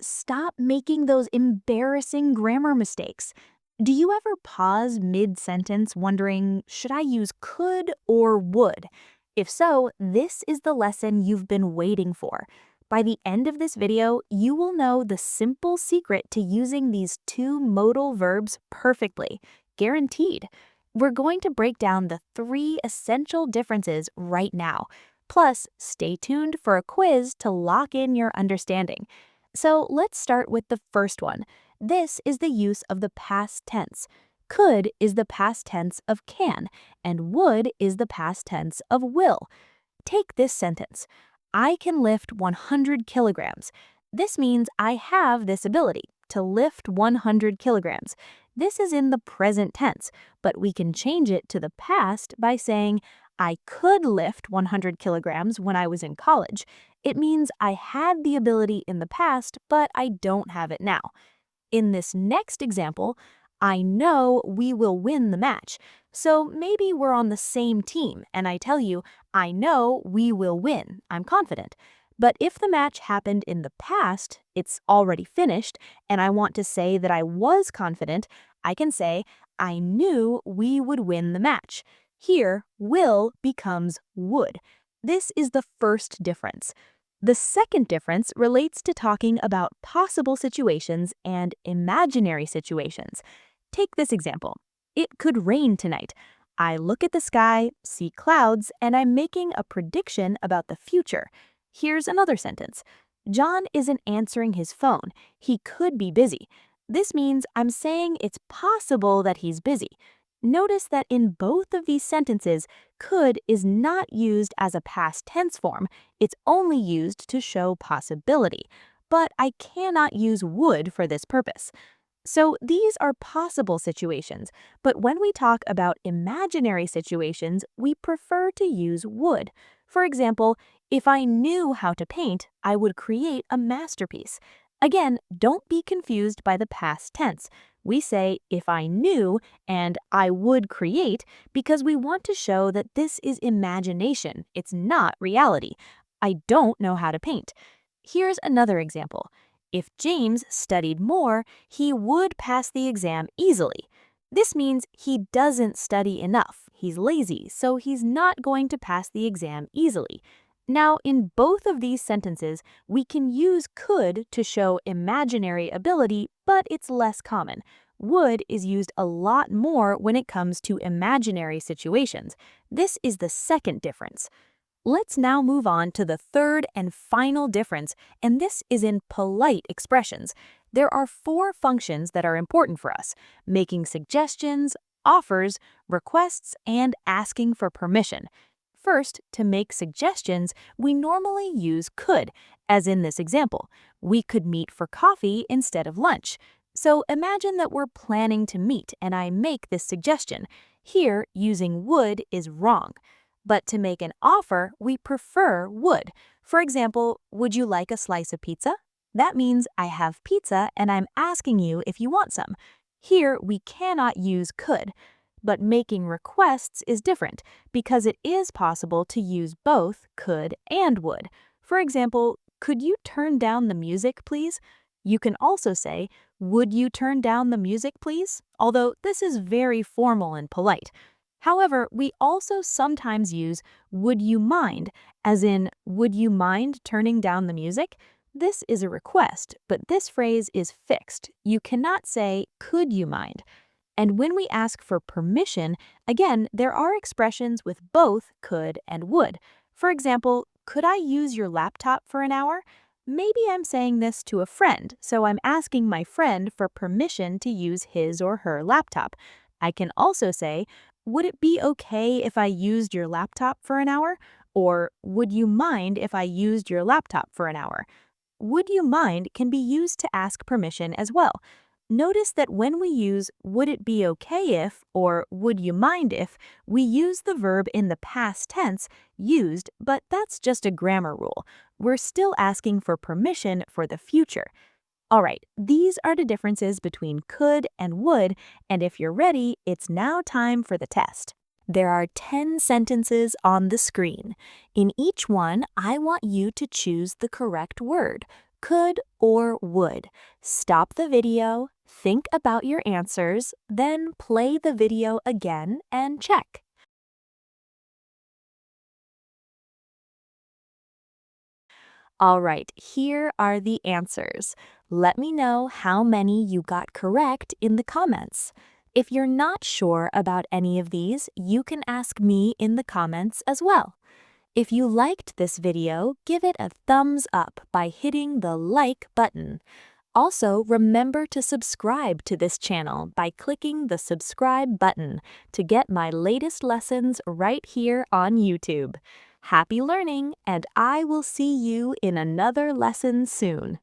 stop making those embarrassing grammar mistakes. Do you ever pause mid-sentence wondering, should I use could or would? If so, this is the lesson you've been waiting for. By the end of this video, you will know the simple secret to using these two modal verbs perfectly, guaranteed. We're going to break down the three essential differences right now. Plus, stay tuned for a quiz to lock in your understanding. So let's start with the first one. This is the use of the past tense. Could is the past tense of can, and would is the past tense of will. Take this sentence. I can lift 100 kilograms. This means I have this ability to lift 100 kilograms. This is in the present tense, but we can change it to the past by saying, I could lift 100 kilograms when I was in college. It means I had the ability in the past, but I don't have it now. In this next example, I know we will win the match. So maybe we're on the same team and I tell you, I know we will win. I'm confident. But if the match happened in the past, it's already finished, and I want to say that I was confident, I can say, I knew we would win the match. Here, will becomes would. This is the first difference. The second difference relates to talking about possible situations and imaginary situations. Take this example. It could rain tonight. I look at the sky, see clouds, and I'm making a prediction about the future. Here's another sentence. John isn't answering his phone. He could be busy. This means I'm saying it's possible that he's busy. Notice that in both of these sentences, could is not used as a past tense form. It's only used to show possibility. But I cannot use would for this purpose. So these are possible situations, but when we talk about imaginary situations, we prefer to use would. For example, if I knew how to paint, I would create a masterpiece. Again, don't be confused by the past tense. We say if I knew and I would create because we want to show that this is imagination. It's not reality. I don't know how to paint. Here's another example. If James studied more, he would pass the exam easily. This means he doesn't study enough. He's lazy, so he's not going to pass the exam easily. Now, in both of these sentences, we can use could to show imaginary ability, but it's less common. Would is used a lot more when it comes to imaginary situations. This is the second difference. Let's now move on to the third and final difference, and this is in polite expressions. There are four functions that are important for us: making suggestions, offers, requests, and asking for permission. First, to make suggestions, we normally use could, as in this example. We could meet for coffee instead of lunch. So imagine that we're planning to meet and I make this suggestion. Here, using would is wrong. But to make an offer, we prefer would. For example, would you like a slice of pizza? That means I have pizza and I'm asking you if you want some. Here, we cannot use could. But making requests is different because it is possible to use both could and would. For example, could you turn down the music, please? You can also say, would you turn down the music, please? Although this is very formal and polite. However, we also sometimes use would you mind, as in, would you mind turning down the music? This is a request, but this phrase is fixed. You cannot say, could you mind? And when we ask for permission, again, there are expressions with both could and would. For example, could I use your laptop for an hour? Maybe I'm saying this to a friend, so I'm asking my friend for permission to use his or her laptop. I can also say, would it be okay if I used your laptop for an hour? Or would you mind if I used your laptop for an hour? Would you mind can be used to ask permission as well. Notice that when we use would it be okay if or would you mind if, we use the verb in the past tense used, but that's just a grammar rule. We're still asking for permission for the future. All right, these are the differences between could and would, and if you're ready, it's now time for the test. There are 10 sentences on the screen. In each one, I want you to choose the correct word. could or would. Stop the video, think about your answers, then play the video again and check. All right, here are the answers. Let me know how many you got correct in the comments. If you're not sure about any of these, you can ask me in the comments as well. If you liked this video, give it a thumbs up by hitting the like button. Also, remember to subscribe to this channel by clicking the subscribe button to get my latest lessons right here on YouTube. Happy learning, and I will see you in another lesson soon.